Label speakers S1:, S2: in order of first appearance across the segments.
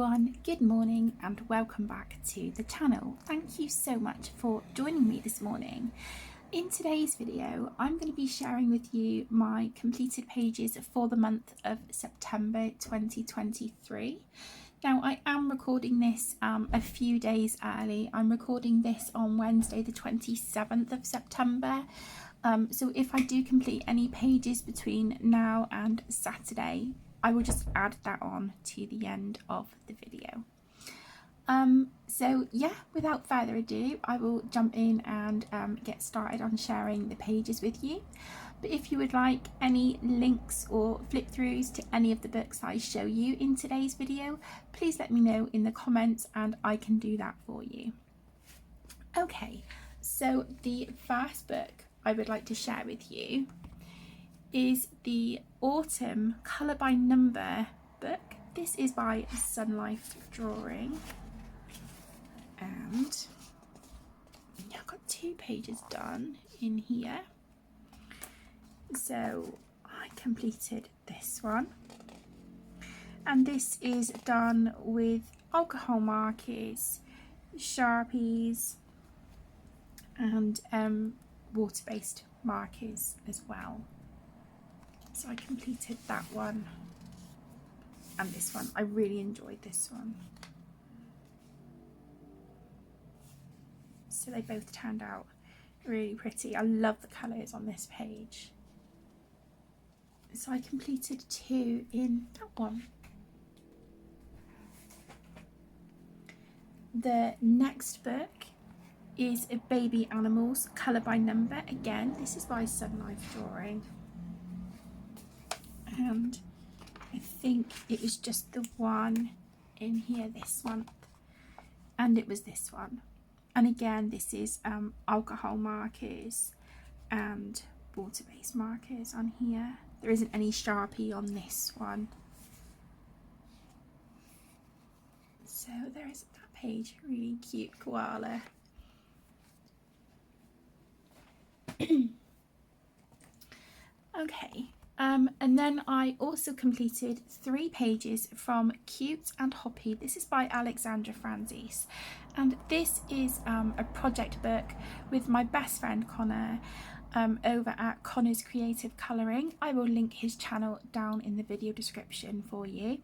S1: everyone, good morning and welcome back to the channel. Thank you so much for joining me this morning. In today's video, I'm going to be sharing with you my completed pages for the month of September 2023. Now, I am recording this a few days early. I'm recording this on Wednesday the 27th of September. So if I do complete any pages between now and Saturday, I will just add that on to the end of the video. So yeah, without further ado, I will jump in and get started on sharing the pages with you. But if you would like any links or flip throughs to any of the books I show you in today's video, please let me know in the comments and I can do that for you. Okay, so the first book I would like to share with you is the Autumn Colour by Number book. This is by Sun Life Drawing, and I've got 2 pages done in here. So I completed this one, and this is done with alcohol markers, Sharpies and water-based markers as well. So I completed that one and this one. I really enjoyed this one. So they both turned out really pretty. I love the colours on this page. So I completed 2 in that one. The next book is Baby Animals Colour by Number. Again, this is by Sun Life Drawing. And I think it was just the one in here this month, and it was this one. And again, this is alcohol markers and water-based markers on here. There isn't any Sharpie on this one. So there is that page, really cute koala. Okay. And then I also completed 3 pages from Cute and Hoppy. This is by Alexandra Francis, and this is a project book with my best friend Connor over at Connor's Creative Colouring. I will link his channel down in the video description for you.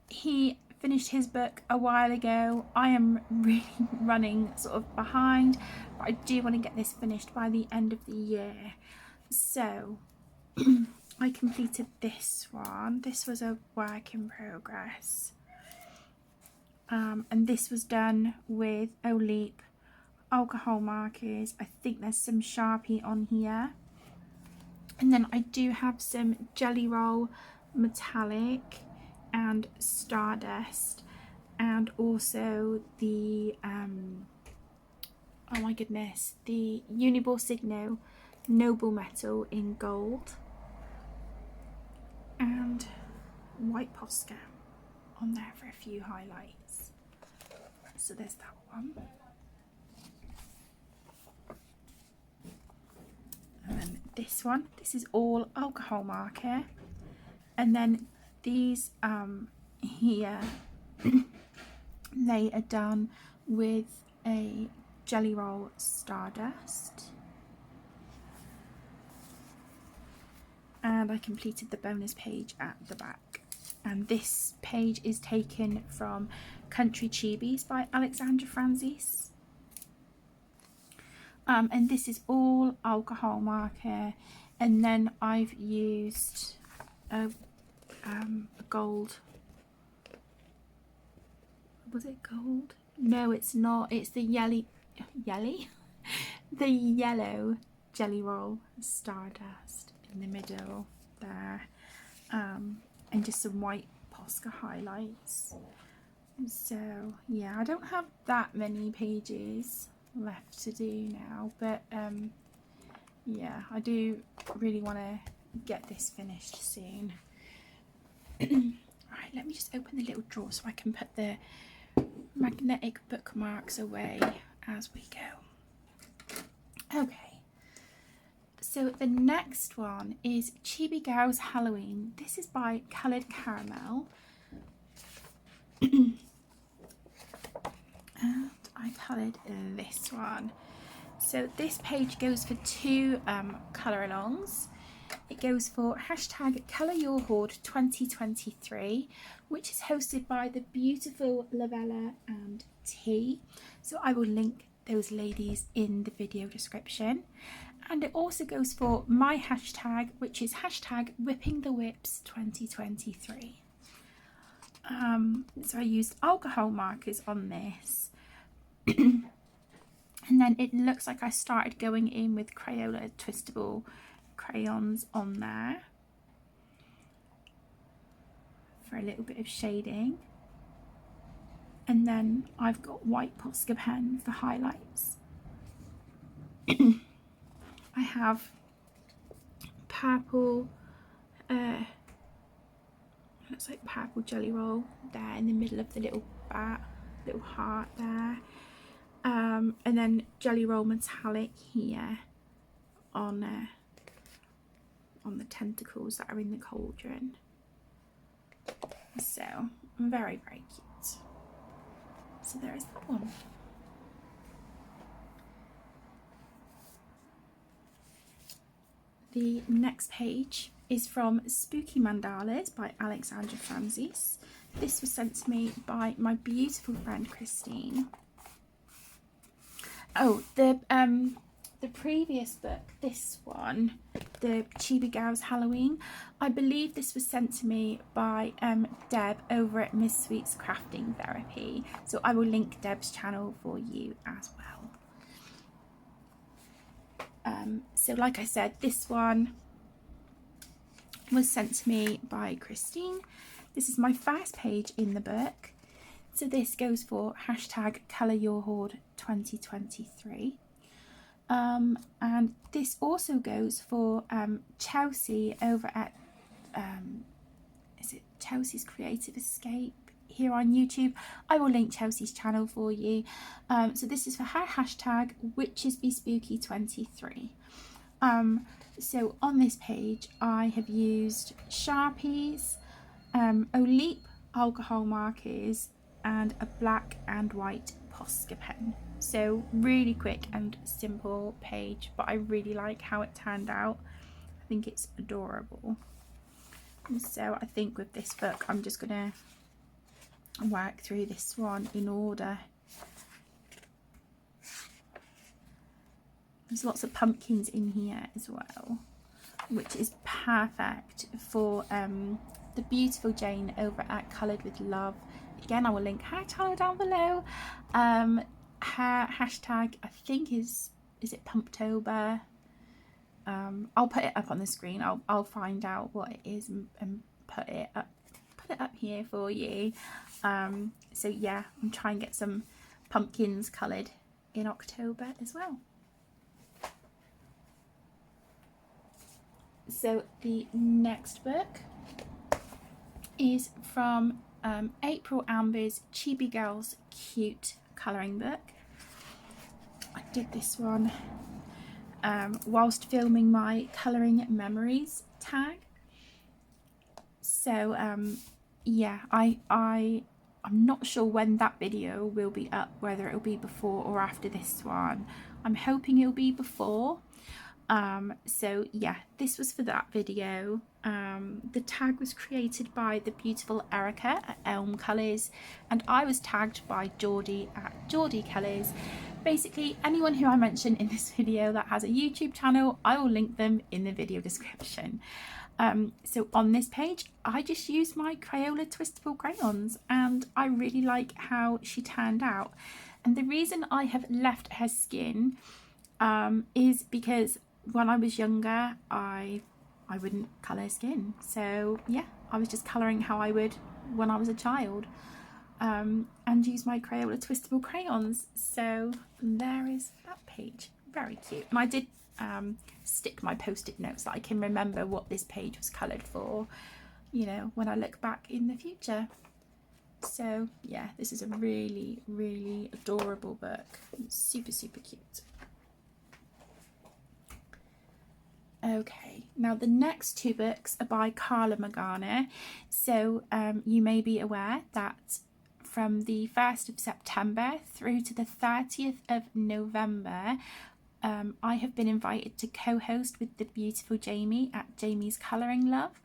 S1: He finished his book a while ago. I am really running sort of behind, but I do want to get this finished by the end of the year. So I completed this one. This was a work in progress, and this was done with Oleep alcohol markers. I think there's some Sharpie on here, and then I do have some Jelly Roll metallic and Stardust, and also the oh my goodness, the Uniball Signo Noble Metal in gold, and white Posca on there for a few highlights. So there's that one. And then this one, this is all alcohol marker, and then these here they are done with a Jelly Roll Stardust. And I completed the bonus page at the back. And this page is taken from Country Chibis by Alexandra Francis. And this is all alcohol marker. And then I've used a gold. Was it gold? No, it's not. It's the the yellow Jelly Roll Stardust in the middle there, and just some white Posca highlights. So yeah, I don't have that many pages left to do now, but yeah, I do really want to get this finished soon. Right, let me just open the little drawer so I can put the magnetic bookmarks away as we go. Okay. So the next one is Chibi Girls Halloween. This is by Coloured Caramel. And I coloured this one. So this page goes for two colour alongs. It goes for hashtag Colour Your Hoard 2023, which is hosted by the beautiful Lavella and T. So I will link those ladies in the video description. And it also goes for my hashtag, which is hashtag Whipping the Whips 2023. So I used alcohol markers on this. And then it looks like I started going in with Crayola twistable crayons on there for a little bit of shading. And then I've got white Posca pen for highlights. I have purple, looks like purple jelly roll there in the middle of the little heart there. And then jelly roll metallic here on the tentacles that are in the cauldron. So very, very cute. So there is that one. The next page is from Spooky Mandalas by Alexandra Francis. This was sent to me by my beautiful friend Christine. Oh, the previous book, this one, the Chibi Girls Halloween, I believe this was sent to me by Deb over at Misfits Crafting Therapy. So I will link Deb's channel for you as well. So like I said, this one was sent to me by Christine. This is my first page in the book. So this goes for hashtag Colour Your Hoard 2023. And this also goes for Chelsea over at, is it Chelsea's Creative Escape here on YouTube? I will link Chelsea's channel for you. So this is for her hashtag Witches Be Spooky 23. So on this page I have used Sharpies, Olip alcohol markers and a black and white Posca pen. So really quick and simple page, but I really like how it turned out. I think it's adorable. And so I think with this book I'm just gonna work through this one in order. There's lots of pumpkins in here as well, which is perfect for the beautiful Jane over at Coloured with Love. Again, I will link her channel down below. Her hashtag, I think is it Pumptober? I'll put it up on the screen. I'll find out what it is and put it up here for you. So yeah, I'm trying to get some pumpkins coloured in October as well. So the next book is from April Amber's Chibi Girls Cute colouring book. I did this one whilst filming my colouring memories tag. So yeah, I'm not sure when that video will be up, whether it'll be before or after this one. I'm hoping it'll be before. So yeah, this was for that video. The tag was created by the beautiful Erica at Elm Colours, and I was tagged by Geordie at Geordie Colours. Basically, anyone who I mention in this video that has a YouTube channel, I will link them in the video description. So on this page, I just used my Crayola twistable crayons, and I really like how she turned out. And the reason I have left her skin is because when I was younger, I wouldn't colour skin. So yeah, I was just colouring how I would when I was a child, and use my Crayola twistable crayons. So there is that page, very cute. And I did stick my post-it notes that I can remember what this page was coloured for, you know, when I look back in the future. So yeah, this is a really, really adorable book. It's super, super cute. Okay, now the next two books are by Carla Magana. So you may be aware that from the 1st of September through to the 30th of November, I have been invited to co-host with the beautiful Jamie at Jamie's Colouring Love.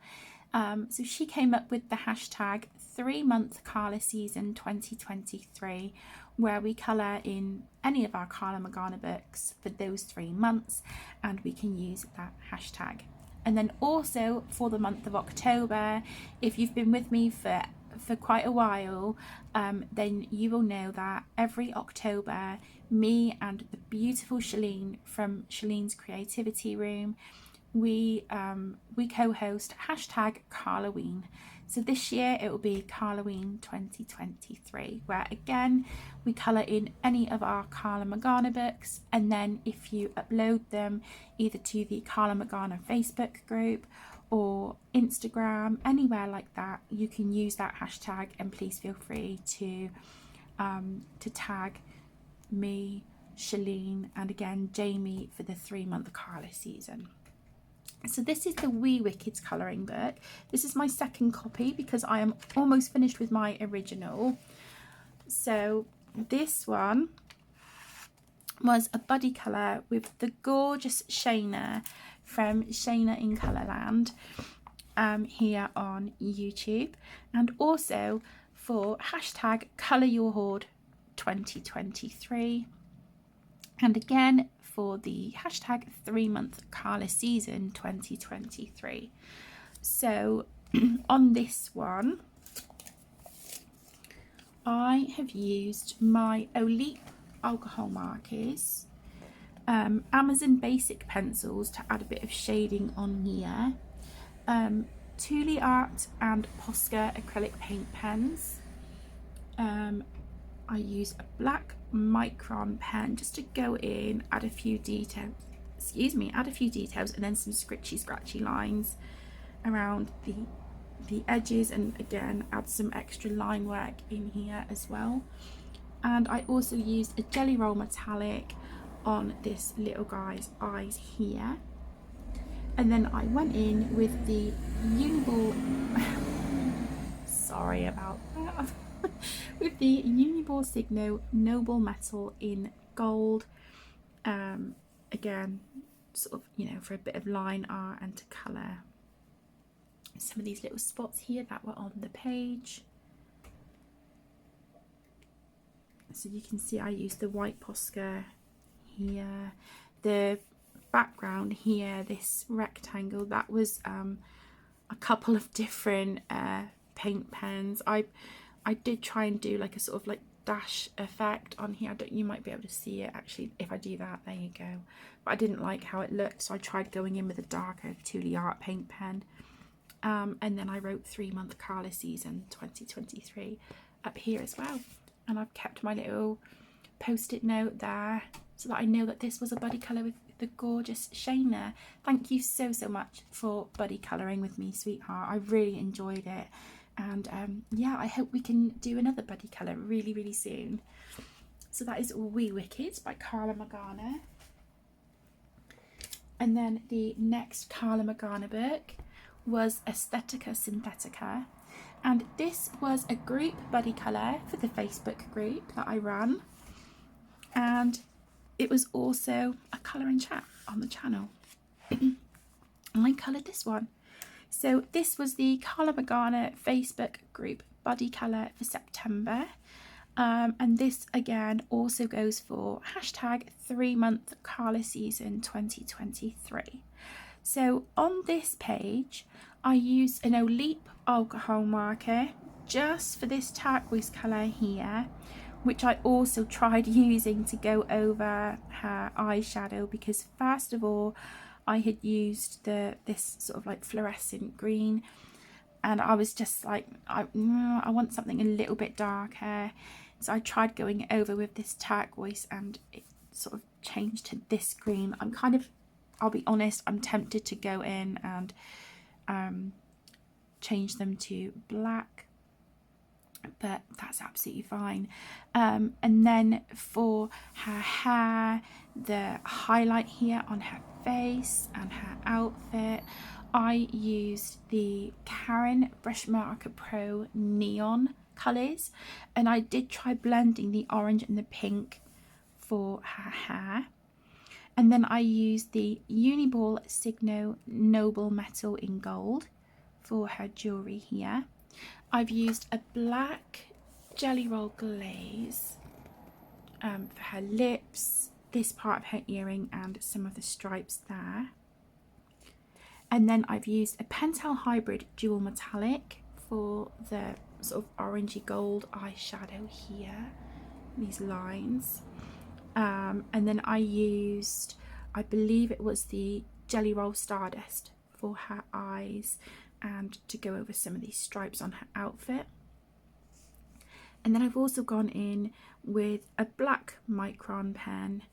S1: So she came up with the hashtag 3-month Colour Season 2023, where we colour in any of our Carla Morgana books for those 3 months, and we can use that hashtag. And then also for the month of October, if you've been with me for quite a while, then you will know that every October, me and the beautiful Shalene from Shalene's Creativity Room, we co-host hashtag Carloween. So this year it will be Carloween 2023, where again we colour in any of our Carla Morgana books, and then if you upload them either to the Carla Morgana Facebook group or Instagram, anywhere like that, you can use that hashtag, and please feel free to tag me, Shalene, and again Jamie for the 3-month Carla season. So this is the Wee Wicked colouring book. This is my second copy because I am almost finished with my original. So this one was a buddy colour with the gorgeous Shayna from Shayna in Colourland here on YouTube, and also for hashtag Colour Your Hoard 2023, and again for the hashtag 3-month Carla Season 2023. So on this one, I have used my Olip alcohol markers, Amazon basic pencils to add a bit of shading on here, Thule Art and Posca acrylic paint pens. I use a black micron pen just to go in, add a few details, and then some scratchy lines around the edges, and again add some extra line work in here as well. And I also used a Jelly Roll metallic on this little guy's eyes here, and then I went in with the Uniball sorry about that with the Uniball Signo Noble Metal in gold, again sort of, you know, for a bit of line art and to colour some of these little spots here that were on the page. So you can see I used the white Posca here, the background here, this rectangle, that was a couple of different paint pens. I did try and do like a sort of like dash effect on here. You might be able to see it actually if I do that. There you go. But I didn't like how it looked, so I tried going in with a darker Thule Art paint pen. And then I wrote 3-month Carla Season 2023 up here as well. And I've kept my little post-it note there so that I know that this was a buddy colour with the gorgeous Shayna. Thank you so much for buddy colouring with me, sweetheart. I really enjoyed it. And yeah, I hope we can do another buddy colour really soon. So that is Wee Wicked by Carla Morgana. And then the next Carla Morgana book was Aesthetica Synthetica, and this was a group buddy colour for the Facebook group that I ran, and it was also a colour and chat on the channel. And I coloured this one. So this was the Carla Morgana Facebook group buddy colour for September, and this again also goes for hashtag 3-month Carla Season 2023. So on this page I use an Olip alcohol marker just for this turquoise colour here, which I also tried using to go over her eyeshadow, because first of all I had used this sort of like fluorescent green, and I was just like, I want something a little bit darker, so I tried going over with this turquoise and it sort of changed to this green. I'm kind of, I'll be honest, I'm tempted to go in and change them to black, but that's absolutely fine. And then for her hair, the highlight here on her face and her outfit, I used the Karen Brush Marker Pro Neon colours, and I did try blending the orange and the pink for her hair. And then I used the Uniball Signo Noble Metal in Gold for her jewellery here. I've used a black Jelly Roll glaze for her lips, this part of her earring and some of the stripes there. And then I've used a Pentel Hybrid Dual Metallic for the sort of orangey gold eyeshadow here, these lines. And then I used, I believe it was the Jelly Roll Stardust for her eyes and to go over some of these stripes on her outfit. And then I've also gone in with a black micron pen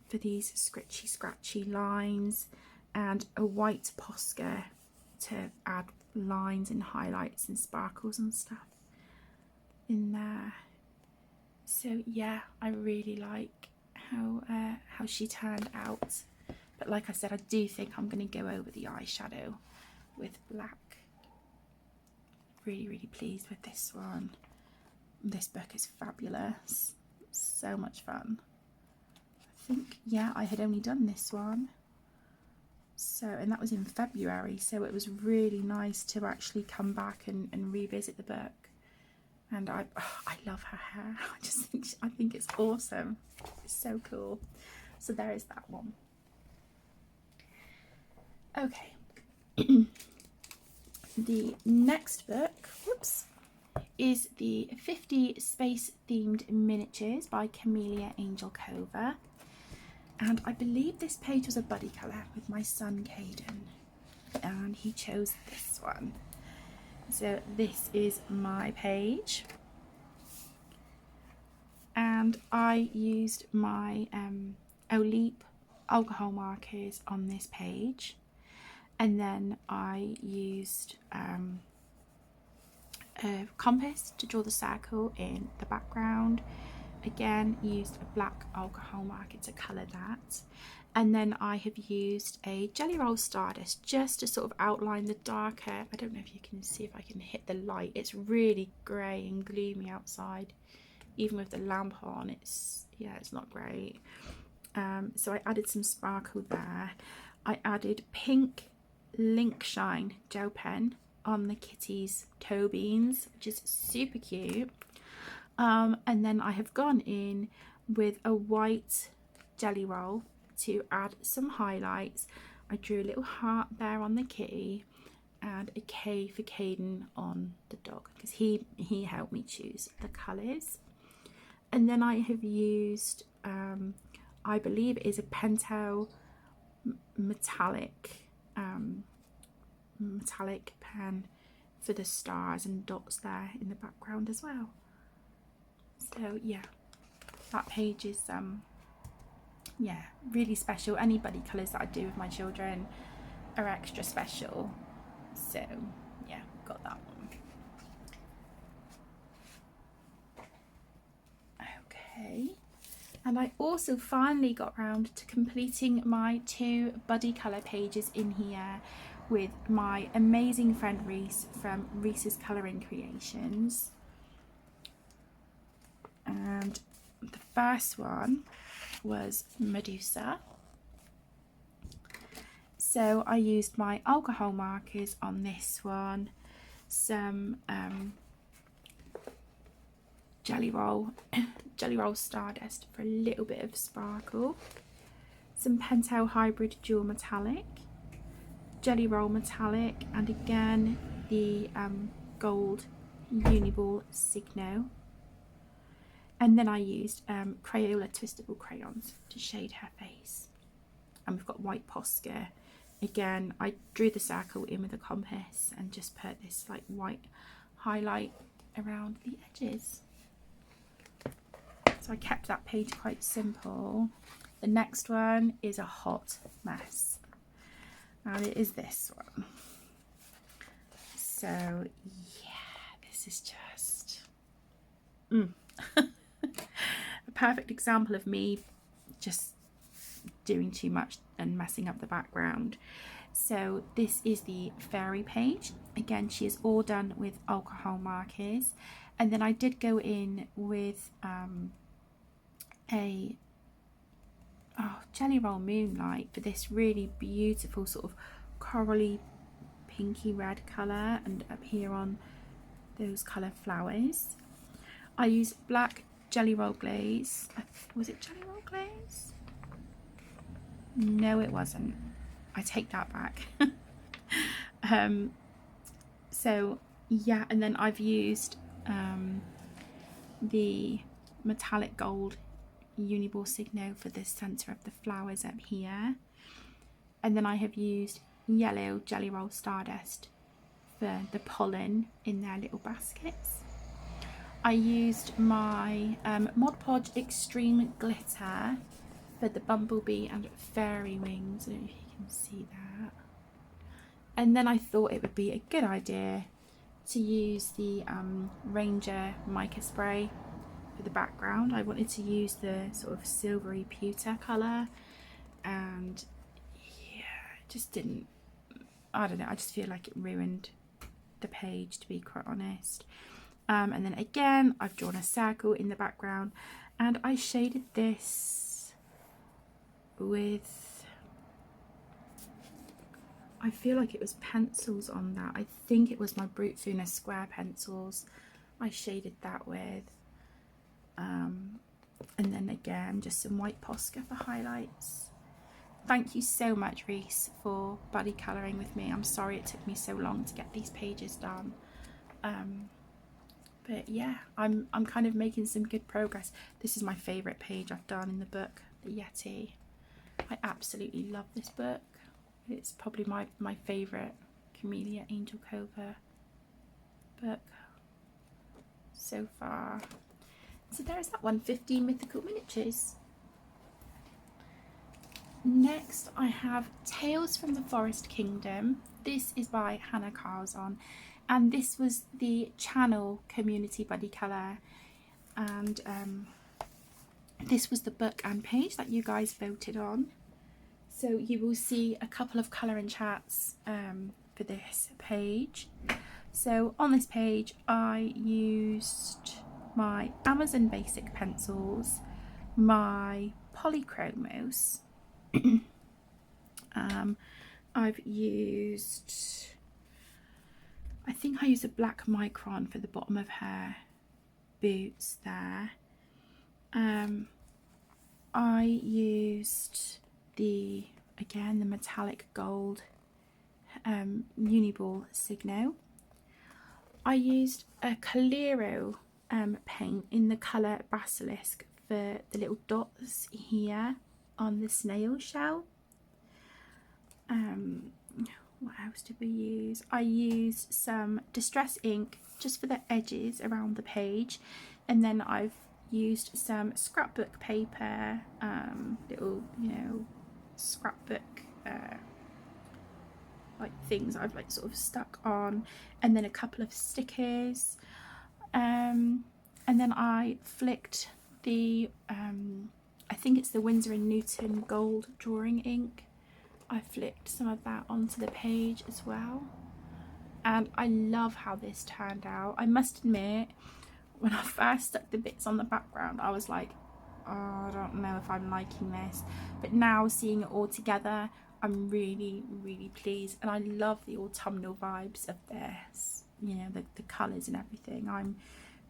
S1: for these scratchy lines and a white Posca to add lines and highlights and sparkles and stuff in there. So yeah, I really like how she turned out. But like I said, I do think I'm going to go over the eyeshadow with black. Really pleased with this one. This book is fabulous. So much fun. I think, yeah, I had only done this one. So, and that was in February, so it was really nice to actually come back and revisit the book. And I love her hair. I think it's awesome. It's so cool. So there is that one. Okay. The next book, whoops, is the 50 space themed miniatures by Chamelia Angel Cover. And I believe this page was a buddy colour with my son Caden, and he chose this one. So this is my page, and I used my Olip alcohol markers on this page, and then I used a compass to draw the circle in the background. Again, used a black alcohol marker to colour that, and then I have used a Jelly Roll Stardust just to sort of outline the darker, I don't know if you can see if I can hit the light, it's really grey and gloomy outside, even with the lamp on, it's not great. So I added some sparkle there. I added pink Link Shine gel pen on the kitty's toe beans, which is super cute. And then I have gone in with a white Jelly Roll to add some highlights. I drew a little heart there on the kitty and a K for Caden on the dog, because he helped me choose the colours. And then I have used, I believe it is a Pentel metallic pen for the stars and dots there in the background as well. So yeah, that page is yeah, really special. Any buddy colours that I do with my children are extra special. So yeah, got that one. Okay, and I also finally got round to completing my 2 buddy colour pages in here with my amazing friend Reese from Reese's Colouring Creations. And the first one was Medusa. So I used my alcohol markers on this one, some Jelly Roll Stardust for a little bit of sparkle, some Pentel Hybrid Dual Metallic, Jelly Roll Metallic, and again the gold Uniball Signo. And then I used Crayola twistable crayons to shade her face. And we've got white Posca. Again, I drew the circle in with a compass and just put this like white highlight around the edges. So I kept that page quite simple. The next one is a hot mess. And it is this one. So yeah, this is just a perfect example of me just doing too much and messing up the background. So this is the fairy page. Again, she is all done with alcohol markers, And then I did go in with a Jelly Roll Moonlight for this really beautiful sort of corally pinky red colour, and up here on those colour flowers. I used black Jelly Roll Glaze. Was it Jelly Roll Glaze? No, it wasn't. I take that back. So yeah, and then I've used the metallic gold Uniball Signo for the centre of the flowers up here, and then I have used yellow Jelly Roll Stardust for the pollen in their little baskets. I used my Mod Podge Extreme Glitter for the bumblebee and fairy wings. I don't know if you can see that. And then I thought it would be a good idea to use the Ranger Mica Spray for the background. I wanted to use the sort of silvery pewter colour, and yeah, it just didn't, I don't know, I just feel like it ruined the page, to be quite honest. And then again, I've drawn a circle in the background, and I shaded this with, I feel like it was pencils on that. I think it was my Brute Funa square pencils I shaded that with. And then again, just some white Posca for highlights. Thank you so much, Reese, for buddy colouring with me. I'm sorry it took me so long to get these pages done. But yeah, I'm kind of making some good progress. This is my favourite page I've done in the book, The Yeti. I absolutely love this book. It's probably my favourite Chamelia Angel Cova book so far. So there's that one, 15 mythical miniatures. Next I have Tales from the Forest Kingdom. This is by Hannah Carlson, and this was the channel community buddy colour, and this was the book and page that you guys voted on. So you will see a couple of colour and chats for this page. So on this page I used my Amazon Basic pencils, my Polychromos, I've used, I think I used a black micron for the bottom of her boots there. I used the metallic gold Uniball Signo. I used a Calero paint in the colour Basilisk for the little dots here on the snail shell. What else did we use? I used some distress ink just for the edges around the page, and then I've used some scrapbook paper, little, you know, scrapbook like things I've like sort of stuck on, and then a couple of stickers, and then I flicked the I think it's the Winsor & Newton gold drawing ink. I flicked some of that onto the page as well, and I love how this turned out. I must admit, when I first stuck the bits on the background, I was like, oh, I don't know if I'm liking this, but now seeing it all together, I'm really, really pleased, and I love the autumnal vibes of this, you know, the colours and everything. I'm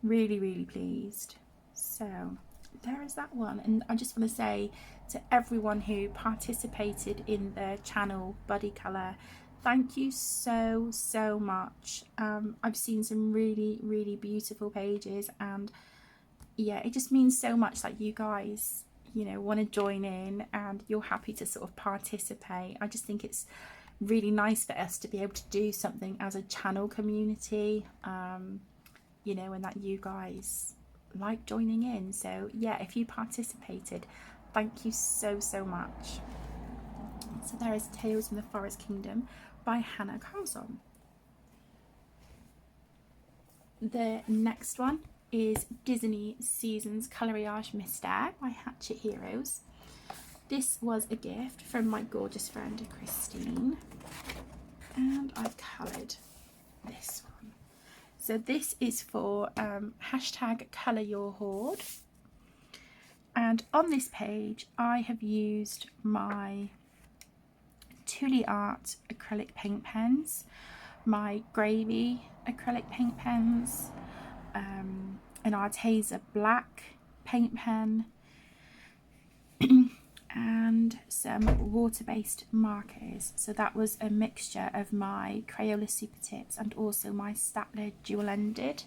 S1: really, really pleased. So there is that one, and I just want to say to everyone who participated in the channel buddy colour, thank you so much. I've seen some really, really beautiful pages, and yeah, it just means so much that you guys, you know, want to join in and you're happy to sort of participate. I just think it's really nice for us to be able to do something as a channel community, you know, and that you guys like joining in. So yeah, if you participated, thank you so much. So there is Tales from the Forest Kingdom by Hannah Carlson. The next one is Disney Seasons Coloriage Mystère by Hatchet Heroes. This was a gift from my gorgeous friend Christine, and I've coloured this one. So this is for hashtag colour your hoard. And on this page, I have used my Tuli Art acrylic paint pens, my Gravy acrylic paint pens, an Arteza black paint pen, and some water-based markers. So that was a mixture of my Crayola Super Tips and also my Staedtler dual-ended.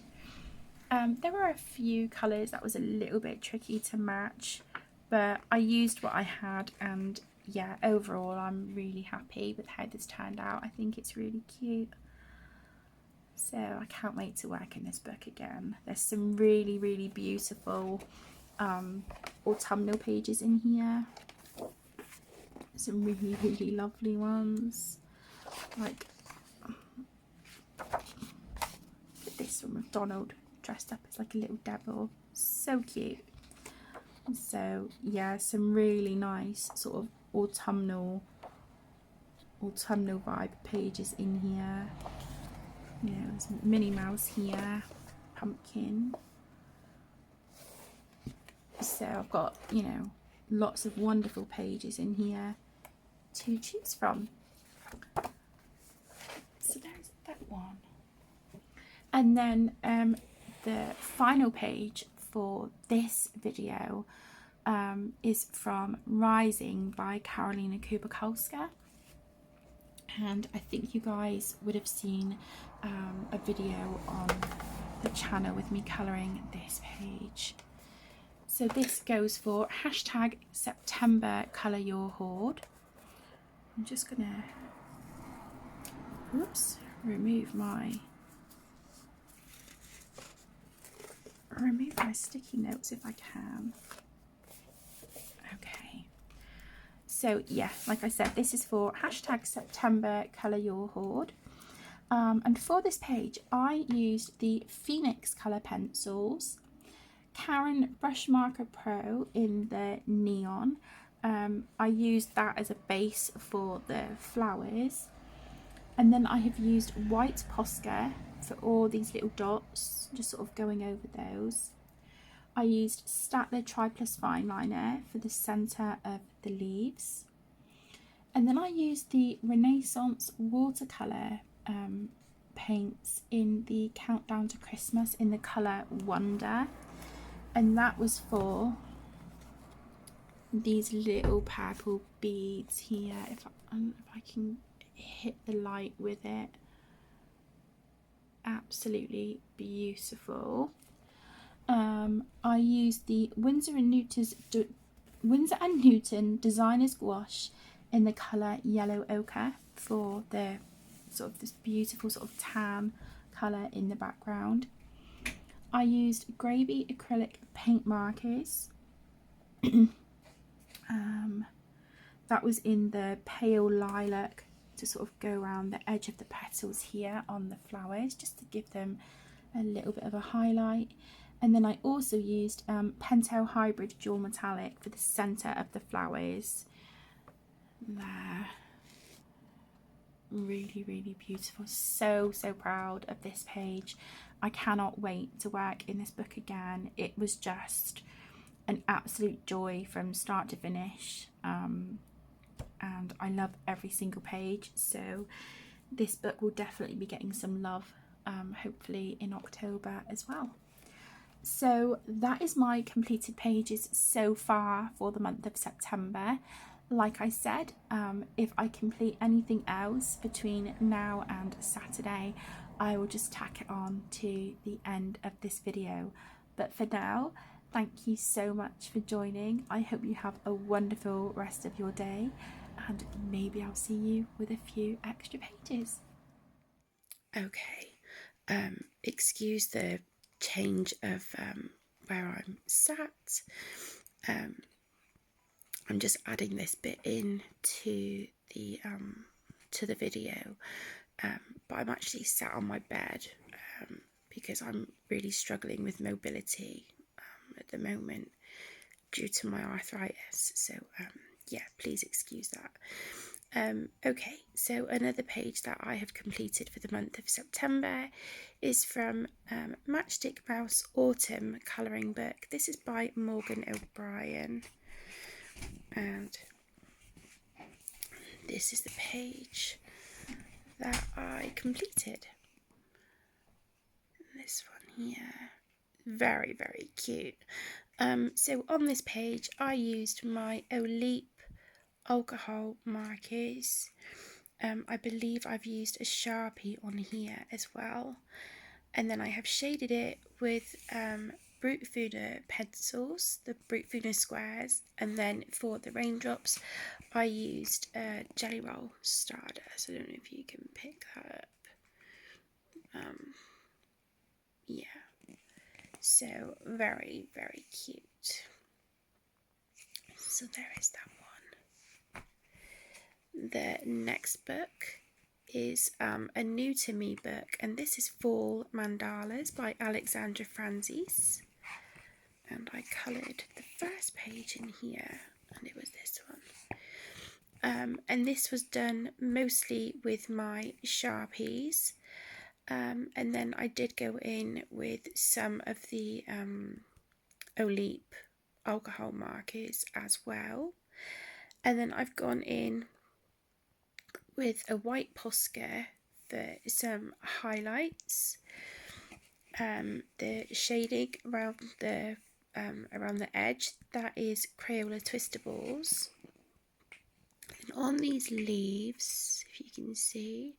S1: There were a few colours that was a little bit tricky to match, but I used what I had, and yeah, overall I'm really happy with how this turned out. I think it's really cute. So I can't wait to work in this book again. There's some really, really beautiful autumnal pages in here. Some really, really lovely ones. Like this one with Donald dressed up as like a little devil. So cute. So yeah, some really nice sort of autumnal vibe pages in here. You know, there's Minnie Mouse here, pumpkin. So I've got, you know, lots of wonderful pages in here to choose from. So there's that one. And then the final page for this video is from Rising by Karolina Kubakalska. And I think you guys would have seen a video on the channel with me colouring this page. So this goes for hashtag September Colour Your Hoard. I'm just gonna, whoops, remove my sticky notes if I can. Okay. So yeah, like I said, this is for hashtag September Colour Your Hoard. And for this page, I used the Phoenix colour pencils, Karen Brush Marker Pro in the neon. I used that as a base for the flowers. And then I have used white Posca for all these little dots, just sort of going over those. I used Staedtler Tri-Plus Fine Liner for the centre of the leaves. And then I used the Renaissance watercolour paints in the Countdown to Christmas in the colour Wonder. And that was for these little purple beads here. If I can hit the light with it. Absolutely beautiful. I used the Winsor and Newton Designer's Gouache in the colour Yellow Ochre for the sort of this beautiful sort of tan colour in the background. I used Gravy acrylic paint markers. That was in the pale lilac to sort of go around the edge of the petals here on the flowers, just to give them a little bit of a highlight. And then I also used Pentel Hybrid Dual Metallic for the centre of the flowers. There. Really, really beautiful. So proud of this page. I cannot wait to work in this book again. It was just an absolute joy from start to finish. And I love every single page. So this book will definitely be getting some love, hopefully in October as well. So that is my completed pages so far for the month of September. Like I said, if I complete anything else between now and Saturday, I will just tack it on to the end of this video. But for now, thank you so much for joining. I hope you have a wonderful rest of your day, and maybe I'll see you with a few extra pages. Okay, excuse the change of where I'm sat. I'm just adding this bit in to the video, but I'm actually sat on my bed because I'm really struggling with mobility at the moment due to my arthritis. So yeah, please excuse that. Okay, so another page that I have completed for the month of September is from Matchstick Mouse Autumn Colouring Book. This is by Morgan O'Brien, and this is the page that I completed. This one here, very, very cute. So on this page I used my Olip alcohol markers. I believe I've used a Sharpie on here as well, and then I have shaded it with Brute Funer pencils, the Brute Funer squares, and then for the raindrops I used Jelly Roll Stardust. I don't know if you can pick that up. Yeah, so very, very cute. So there is that one. The next book is a new to me book, and this is Fall Mandalas by Alexandra Francis, and I coloured the first page in here, and it was this one. And this was done mostly with my Sharpies, and then I did go in with some of the Olip alcohol markers as well, and then I've gone in with a white Posca for some highlights, the shading around the edge, that is Crayola Twistables, and on these leaves, if you can see,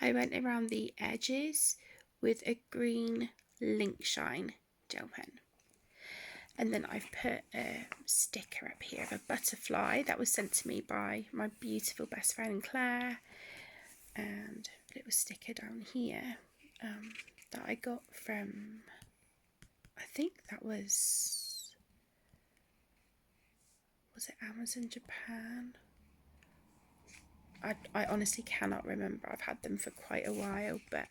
S1: I went around the edges with a green Link Shine gel pen. And then I've put a sticker up here of a butterfly that was sent to me by my beautiful best friend Claire, and a little sticker down here that I got from, I think that was it Amazon Japan? I honestly cannot remember. I've had them for quite a while, but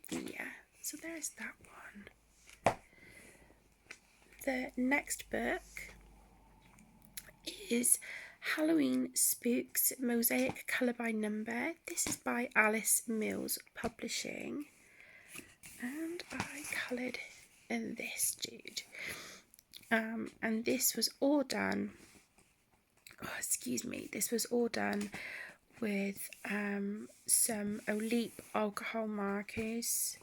S1: yeah, so there's that one. The next book is Halloween Spooks Mosaic Colour by Number. This is by Alice Mills Publishing, and I coloured in this dude, and this was all done, this was all done with some Olip alcohol markers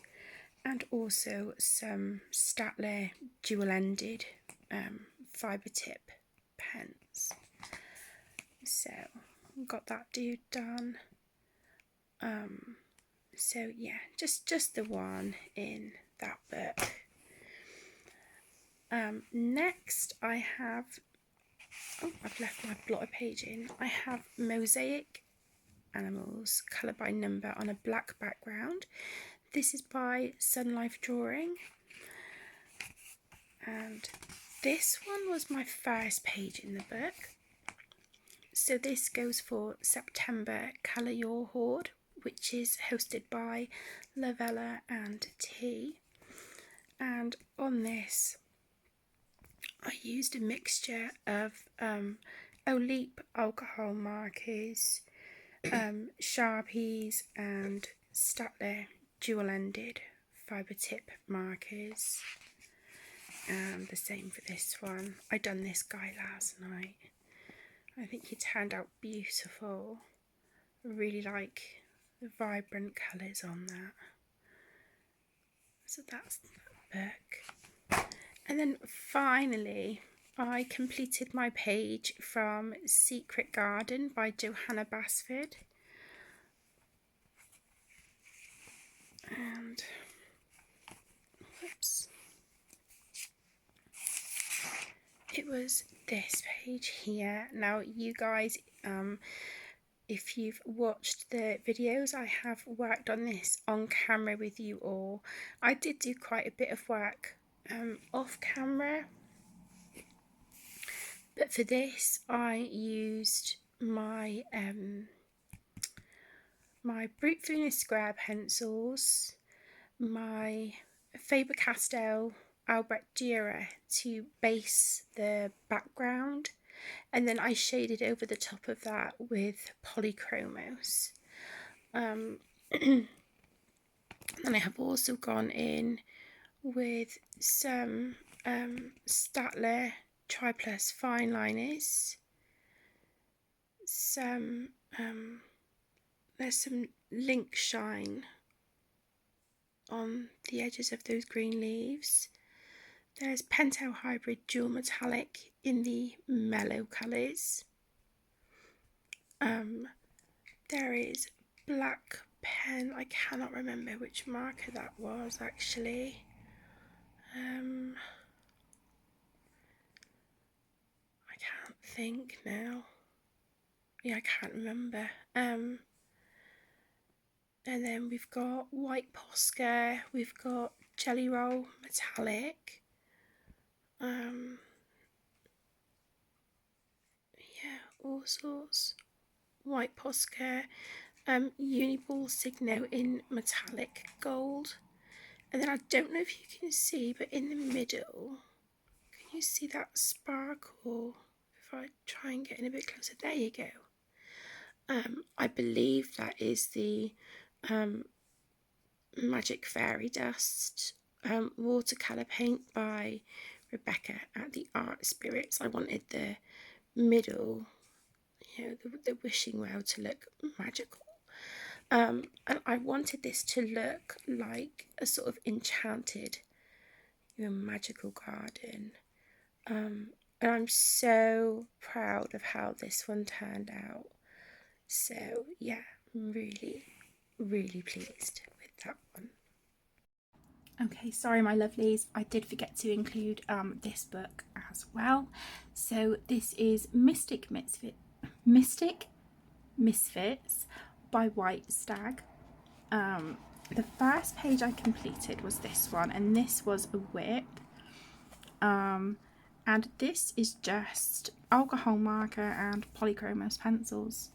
S1: and also some Staedtler dual-ended fibre tip pens. So got that dude done. So yeah, just the one in that book. Next I have, I've left my blotter page in. I have Mosaic Animals Colour by Number on a black background. This is by Sun Life Drawing, and this one was my first page in the book. So this goes for September Colour Your Hoard, which is hosted by Lavella and T. And on this I used a mixture of Olip alcohol markers, Sharpies and Staedtler dual-ended fibre tip markers, and the same for this one. I done this guy last night. I think he turned out beautiful. I really like the vibrant colours on that. So that's that book. And then finally I completed my page from Secret Garden by Johanna Basford. And whoops, it was this page here. Now you guys, if you've watched the videos, I have worked on this on camera with you all. I did do quite a bit of work off camera, but for this I used my my Brute Funer square pencils, my Faber-Castell Albrecht Dürer to base the background, and then I shaded over the top of that with polychromos. And I have also gone in with some Statler Triplus fine liners. There's some link shine on the edges of those green leaves. There's Pentel Hybrid Dual Metallic in the mellow colours. There is Black Pen. I cannot remember which marker that was actually. I can't think now. Yeah, I can't remember. And then we've got White Posca, we've got Jelly Roll Metallic. Yeah, all sorts. White Posca, Uniball Signo in metallic gold. And then I don't know if you can see, but in the middle, can you see that sparkle? If I try and get in a bit closer, there you go. I believe that is the Magic Fairy Dust watercolour paint by Rebecca at the Art Spirits. I wanted the middle, you know, the wishing well to look magical. And I wanted this to look like a sort of enchanted, you know, magical garden. And I'm so proud of how this one turned out. So yeah, really, really pleased with that one. Okay, sorry my lovelies, I did forget to include this book as well. So this is Mystic Misfits by White Stag. The first page I completed was this one, and this was a whip. And this is just alcohol marker and polychromos pencils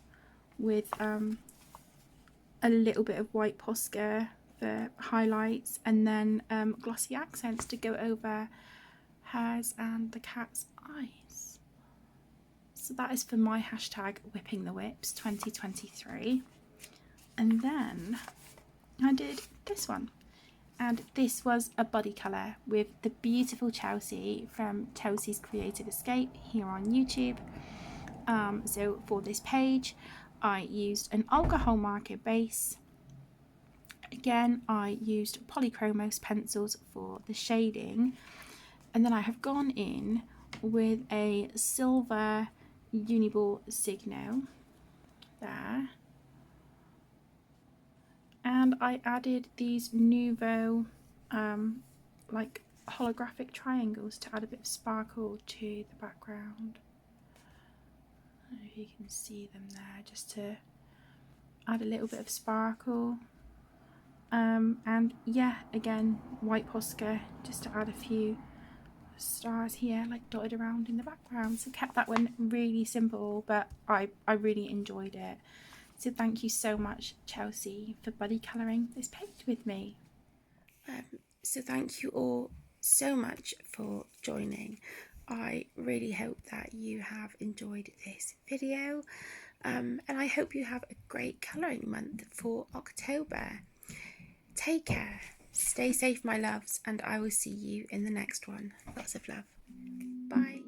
S1: with a little bit of white Posca for highlights, and then glossy accents to go over hers and the cat's eyes. So that is for my hashtag Whipping the Whips 2023. And then I did this one, and this was a body colour with the beautiful Chelsea from Chelsea's Creative Escape here on YouTube. So for this page I used an alcohol marker base. Again, I used polychromos pencils for the shading, and then I have gone in with a silver Uniball Signo there, and I added these Nouveau like holographic triangles to add a bit of sparkle to the background. I don't know if you can see them there, just to add a little bit of sparkle. And yeah, again, white Posca just to add a few stars here, like dotted around in the background. So kept that one really simple, but I really enjoyed it. So thank you so much, Chelsea, for buddy colouring this page with me. So thank you all so much for joining. I really hope that you have enjoyed this video, and I hope you have a great colouring month for October. Take care, stay safe my loves, and I will see you in the next one. Lots of love. Bye.